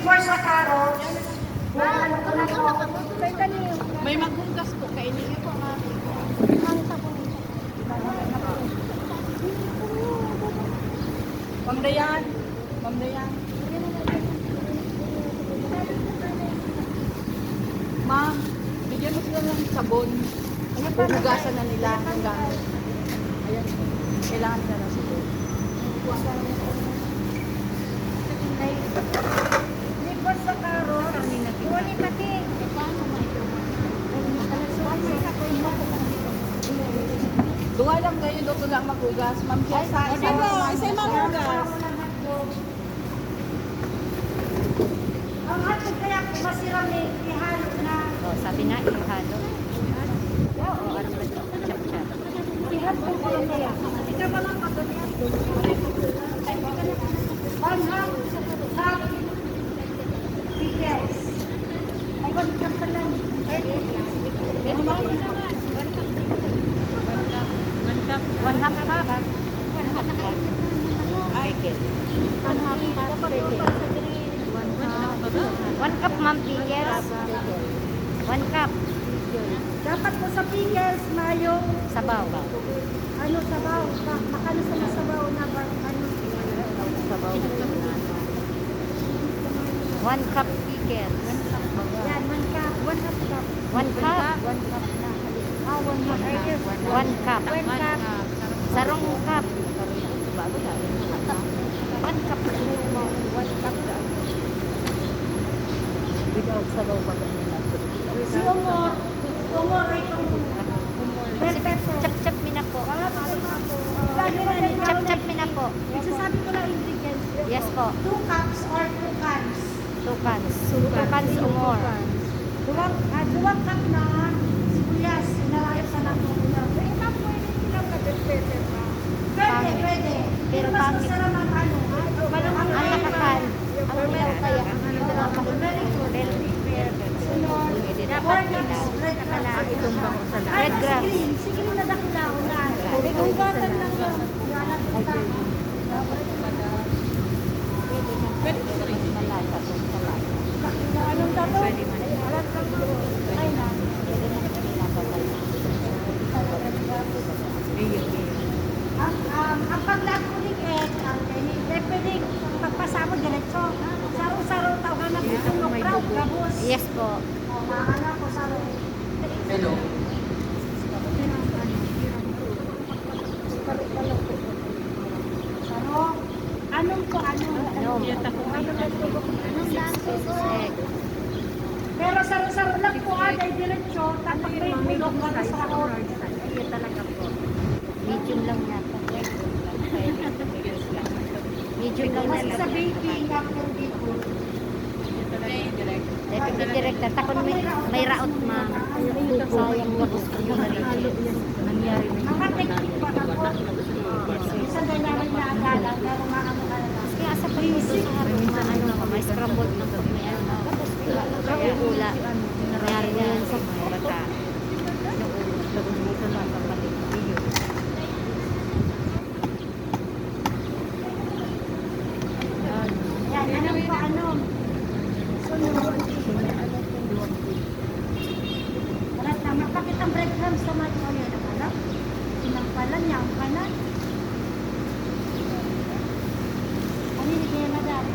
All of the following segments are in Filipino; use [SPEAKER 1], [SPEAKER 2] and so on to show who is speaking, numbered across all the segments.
[SPEAKER 1] before sa carrots, na ano ko na po.
[SPEAKER 2] May maghugas po, kainin niyo po nga. Ma'am Dayan. Ma'am Dayan. Ma'am, bigyan mo sila ng sabon. Hugasan na nila ang gamit. Ayan. Kailangan nila ng sabon.
[SPEAKER 1] Before sa carrots, wali pati.
[SPEAKER 2] Duwa lang kayo, doon lang maghugas. Ma'am, siya sa isa. Isa maghugas.
[SPEAKER 1] Ang hatid kaya masira may ihalo na.
[SPEAKER 3] Oh, sabi na, ihalo. Oo, ano ba ito? Chap-chap.
[SPEAKER 1] Ihalo ko lang kaya. Ikaw ba lang pag one half pickles. Ay, one cup pa lang.
[SPEAKER 3] One half cup. One cup, ma'am, pickles. One cup.
[SPEAKER 1] Dapat po sa pickles, mayong
[SPEAKER 3] Sabaw.
[SPEAKER 1] ano sabaw, makano sa sabaw na ba, ano.
[SPEAKER 3] Sabaw. One cup pickles.
[SPEAKER 1] Yan, one cup.
[SPEAKER 3] One cup.
[SPEAKER 1] One cup na. Ah, one cup.
[SPEAKER 3] One cup.
[SPEAKER 1] One cup.
[SPEAKER 3] Sarong cup. One cup.
[SPEAKER 1] One cup.
[SPEAKER 3] Without sabaw pa ganyan natin.
[SPEAKER 1] Si Umor. Umor ay red pepper.
[SPEAKER 3] Chap-chap mina po.
[SPEAKER 1] Lagi na rin
[SPEAKER 3] Chap-chap mina po.
[SPEAKER 1] Sasabi ko lang ingredients.
[SPEAKER 3] Yes po.
[SPEAKER 1] 2 cups or 2 cans.
[SPEAKER 3] 2 cans. 2 cans or more.
[SPEAKER 1] Duwang cup na sibuyas. Sinarayos sa nato ko na. Eh, ma'am, pwede silang ka-pepper pa. Pwede, pwede.
[SPEAKER 3] Pero
[SPEAKER 1] Mas
[SPEAKER 3] pangit.
[SPEAKER 1] masarap ang ano.
[SPEAKER 3] Ang nakakal. Ang ilaw kaya. Ang
[SPEAKER 1] Very good. Sunod. 4 cups red cups.
[SPEAKER 3] Red grams.
[SPEAKER 1] Sige mo na dakulaw na.
[SPEAKER 3] Hugatan lang
[SPEAKER 1] yan.
[SPEAKER 3] Malasa po. Malasa.
[SPEAKER 1] Anong dato?
[SPEAKER 3] Pwede man.
[SPEAKER 1] Ay na.
[SPEAKER 3] Pwede na pinapatay.
[SPEAKER 1] Ang paglag ko ni egg, pwede pagpasamo diretso. Saro-saro tawag na pitongokraw, gabos.
[SPEAKER 3] Yes po.
[SPEAKER 1] Maana ko saro.
[SPEAKER 2] Hello.
[SPEAKER 1] Saro. Anong ko ano?
[SPEAKER 3] Anong lang po egg.
[SPEAKER 1] Pero saro-saro lang po ay diretso, tapos may bulok na sa rakot.
[SPEAKER 3] Iya talaga po. Medium lang yata. Medium lang
[SPEAKER 1] Mas
[SPEAKER 3] talaga.
[SPEAKER 1] sa baking after bacon.
[SPEAKER 3] Depende direct na. Takon may raot ma. Sayang tapos ko yung nangyari na
[SPEAKER 1] Ang technique pa na po. Minsan na naman na agala, pero maano ka na lang.
[SPEAKER 3] kaya sa pag-uso sa harap na ano ko, may scrambled na pag may ano. Kaya ula. Nangyari na yan sa mga bata. Yung dito lang kapatid.
[SPEAKER 1] Yan, anong pa ano? Sunod. Wala na, makapit ang breadcrumbs sa mga ano na pala. Inang pala niya, ang pala. Ano yung kaya madami?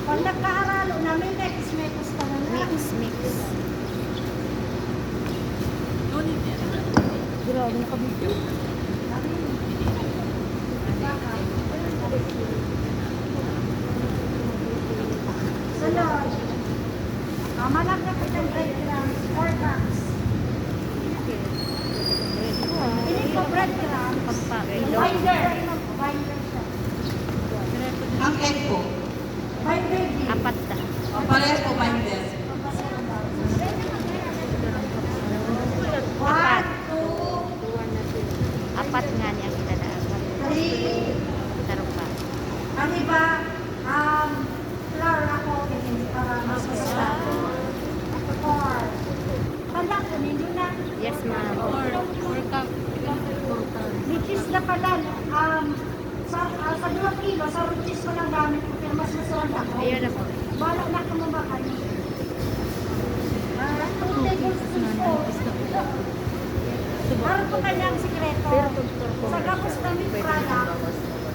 [SPEAKER 1] Pag nagkaaralo namin, next may gusto na lang.
[SPEAKER 3] Mix.
[SPEAKER 2] Grabe na kami.
[SPEAKER 1] Sunod. Malagapit ang breadcrumbs, 4 cups. Hindi ko breadcrumbs. Binder. Binder siya.
[SPEAKER 2] Ang egg po.
[SPEAKER 1] Binder din.
[SPEAKER 3] Apat na.
[SPEAKER 2] Parehas po ba yung best?
[SPEAKER 1] 1, 2,
[SPEAKER 3] Apat nga niya kinadaan.
[SPEAKER 1] 3.
[SPEAKER 3] Tarong pa.
[SPEAKER 1] Ang iba, flour ako para mas masarap. 4. Tanda ko ninyo na.
[SPEAKER 3] Yes, ma'am.
[SPEAKER 2] 4 cup.
[SPEAKER 1] Lichis na pala, sa 2 kilo, sa lichis ko lang gamit ko, pero mas masarap ako.
[SPEAKER 3] Ayun na po.
[SPEAKER 1] Bala na ako mamakan. 2 tablespoons po. Meron po kanyang sikreto. Sa gapos namin product,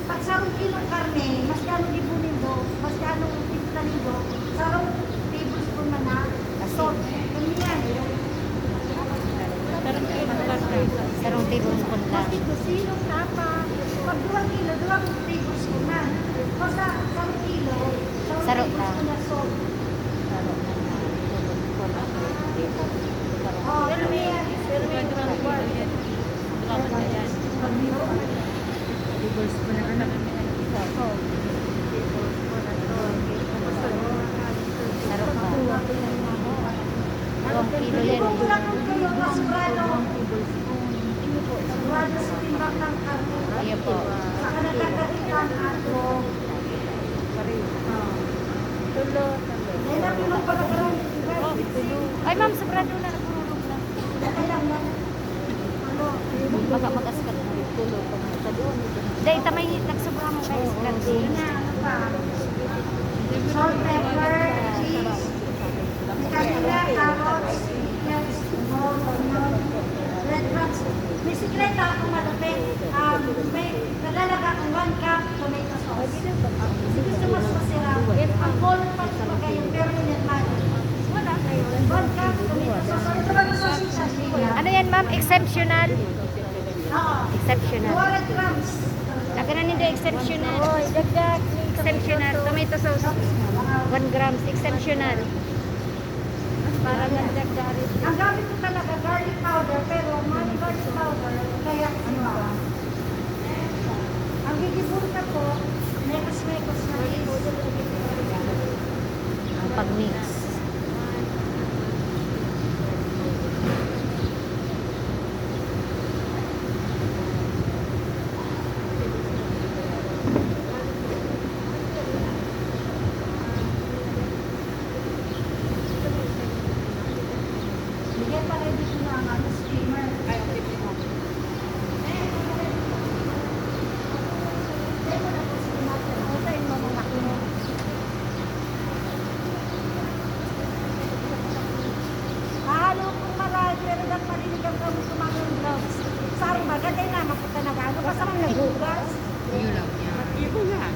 [SPEAKER 1] pag sa 1 kilo karne, mas gano'ng ibulindo, mas gano'ng ibulindo, sa 2 tablespoon na na, salt. Ganyan.
[SPEAKER 3] Sarong tablespoon lang.
[SPEAKER 1] Kasi kusinong tapa. Pag 2 kilo, 2 tablespoon na. O sa 1 kilo, sa 1
[SPEAKER 3] Sarap
[SPEAKER 1] tablespoon
[SPEAKER 3] na.
[SPEAKER 1] na salt.
[SPEAKER 3] Sarong
[SPEAKER 1] Oh, pero may
[SPEAKER 3] Sarap pa. 2 kilo yan.
[SPEAKER 1] Kung wala kang kayo, masbrado. Masbrado sa timbang ng karne.
[SPEAKER 3] Ayun po.
[SPEAKER 1] Saka nagkakatikan ato. Kailan mo lang pala karoon.
[SPEAKER 3] Ay ma'am, sobrado na. Napurulog na.
[SPEAKER 1] Kailan lang. Ano?
[SPEAKER 3] Baka makaskat na. Tulog pa nga. Sa doon. Dahil tamay nagsobra mo kayo sa
[SPEAKER 1] Ano pa? Salt, pepper, cheese. Kanila, carrots, pickles, ball, onion, red crops. May sikreto ako malapit. May nalalaga akong 1 cup tomato sauce. Gusto mas masarap. Ang color pa sa kayo, pero yun man. Wala kayo. 1 cup tomato sauce. Ito ba gusto sa siya?
[SPEAKER 3] Ano yan ma'am? Exceptional?
[SPEAKER 1] Oo.
[SPEAKER 3] Exceptional.
[SPEAKER 1] 200 grams.
[SPEAKER 3] Laki na nito exceptional. Exceptional. Tomato sauce. 1 grams. Exceptional. Para nagdagdarit.
[SPEAKER 1] Ang gamit ko talaga garlic powder, pero mali garlic powder, kaya iba. Ang gigibur na po, mekos-mekos na
[SPEAKER 3] Ang pag-mix.
[SPEAKER 1] Bigyan pa ready ko na ang steamer.
[SPEAKER 2] Ay, okay po.
[SPEAKER 1] Halo kong marami, pero dapat marinig ang kami kumain gloves. Saan ba? Gatay na, mapunta na gano'n. Basta man naghugas.
[SPEAKER 2] Yun lang yan. Ibo nga.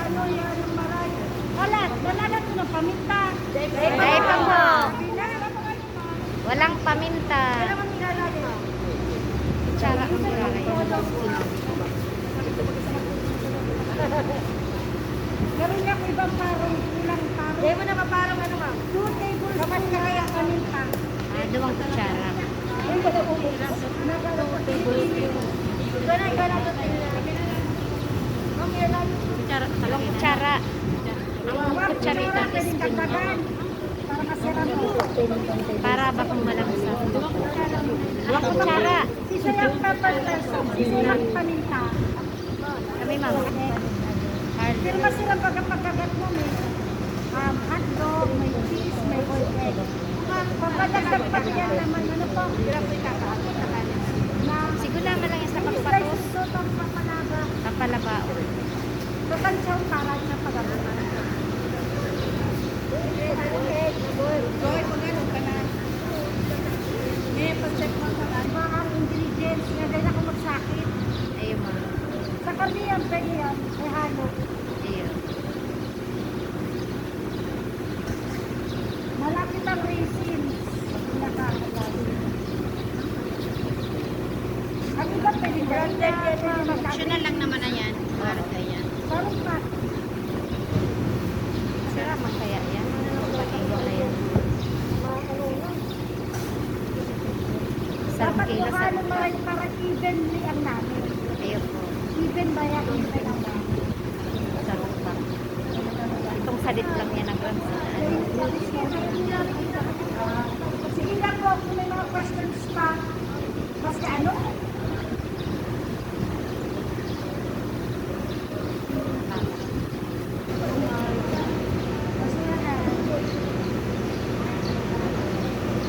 [SPEAKER 1] Ano yan ang marami? Wala ko ng paminta.
[SPEAKER 3] Dahil pa po. Walang paminta.
[SPEAKER 1] Kailangan nilalagay.
[SPEAKER 3] Tsara ang nilalagay.
[SPEAKER 1] Gawin niya ko ibang parang, ilang parang. Hindi mo na maparang ano ma'am? 2 tablespoons. Kapag na kaya paminta.
[SPEAKER 3] Dalawang kutsara. Dalawang kutsara. Ang kutsarita is
[SPEAKER 1] para masira mo.
[SPEAKER 3] para bakong malamsa. Dalawang kutsara.
[SPEAKER 1] Sisayang pepper peso, sisayang paminta.
[SPEAKER 3] Kami ma'am.
[SPEAKER 1] Pero masira pagkagat mo may hotdog, may cheese, may oil egg. Papadagdag pa yan naman, ano po? Hirap ko ikakaakit na kanya.
[SPEAKER 3] Siguro naman lang yan sa pagpatos.
[SPEAKER 1] So, itong papalaba.
[SPEAKER 3] Papalabao.
[SPEAKER 1] So, tansyaw para sa pagkagat.
[SPEAKER 2] Joy, magano ka na. Pag-check mo ka na.
[SPEAKER 1] Mga ingredients na dahil ako magsakit.
[SPEAKER 3] Ayun ma'am.
[SPEAKER 1] Sa karne yan, pwede yan, may halo.
[SPEAKER 3] Ayun.
[SPEAKER 1] Malapit ang raisins. Nakakalabi. Ang iba pwede branded yan.
[SPEAKER 3] Optional lang naman na yan. Para yan.
[SPEAKER 1] Sarap pa.
[SPEAKER 3] Sarap man kaya yan. Pag-iwa na yan. Sarap
[SPEAKER 1] Dapat
[SPEAKER 3] kilo
[SPEAKER 1] yung
[SPEAKER 3] sa
[SPEAKER 1] halo para evenly ang namin.
[SPEAKER 3] Ayun po.
[SPEAKER 1] Even ba yan? Even ang namin.
[SPEAKER 3] Sarap pa. Itong salit lang yan ang grams.